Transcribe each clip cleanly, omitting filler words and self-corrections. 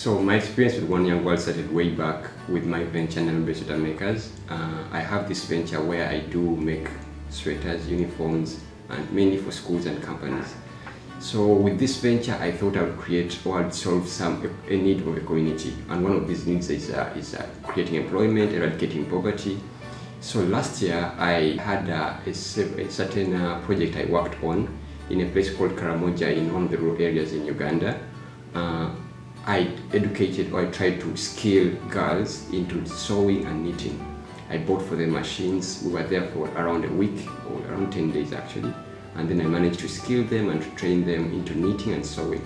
So my experience with One Young World started way back with my venture, Namibia Sweater Makers. I have this venture where I do make sweaters, uniforms, and mainly for schools and companies. So with this venture, I thought I would create or I'd solve a need of a community. And one of these needs is creating employment, eradicating poverty. So last year, I had a certain project I worked on in a place called Karamoja in one of the rural areas in Uganda. I educated or I tried to skill girls into sewing and knitting. I bought for them machines. We were there for around a week or around 10 days actually. And then I managed to skill them and to train them into knitting and sewing.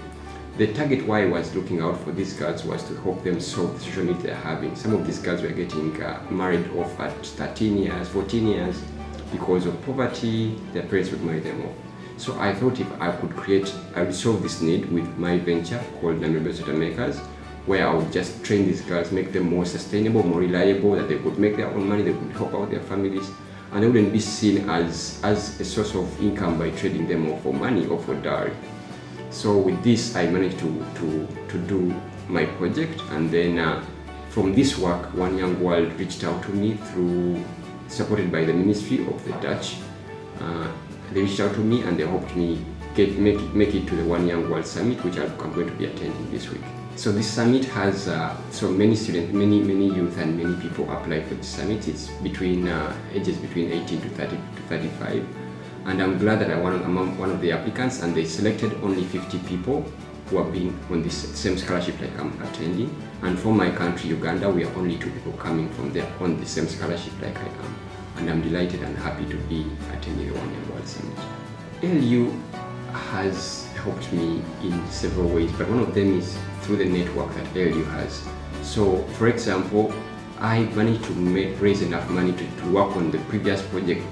The target why I was looking out for these girls was to help them solve the social needs they're having. Some of these girls were getting married off at 13 years, 14 years because of poverty. Their parents would marry them off. So I thought if I would solve this need with my venture called Namibia Sweater Makers, where I would just train these girls, make them more sustainable, more reliable, that they could make their own money, they could help out their families, and they wouldn't be seen as a source of income by trading them or for money or for dowry. So with this, I managed to do my project, and then from this work, One Young World reached out to me supported by the Ministry of the Dutch. They reached out to me and they helped me make it to the One Young World Summit, which I'm going to be attending this week. So this summit has so many students, many youth and many people apply for this summit. It's between ages between 18 to 30 to 35. And I'm glad that I'm one of the applicants, and they selected only 50 people who are being on this same scholarship like I'm attending. And from my country, Uganda, we are only 2 people coming from there on the same scholarship like I am. And I'm delighted and happy to be attending the One Young World Summit. ALU has helped me in several ways, but one of them is through the network that ALU has. So, for example, I managed to raise enough money to work on the previous project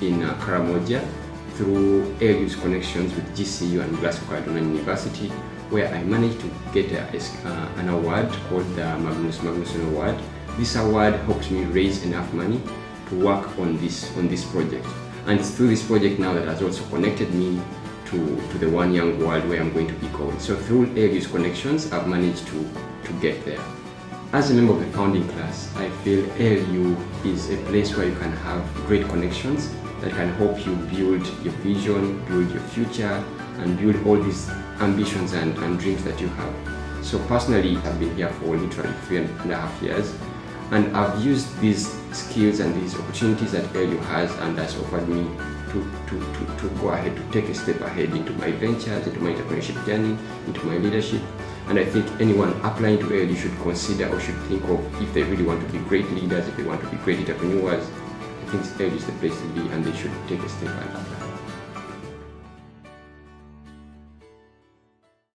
in Karamoja through ALU's connections with GCU and Glasgow Caledonian University, where I managed to get an award called the Magnus Magnusson Award. This award helped me raise enough money to work on this project. And it's through this project now that has also connected me to the One Young World where I'm going to be going. So through ALU's connections, I've managed to get there. As a member of the founding class, I feel ALU is a place where you can have great connections that can help you build your vision, build your future, and build all these ambitions and dreams that you have. So personally, I've been here for literally 3.5 years, and I've used these skills and these opportunities that ALU has and has offered me to go ahead, to take a step ahead into my ventures, into my entrepreneurship journey, into my leadership. And I think anyone applying to ALU should consider or should think of if they really want to be great leaders, if they want to be great entrepreneurs. I think ALU is the place to be, and they should take a step and apply.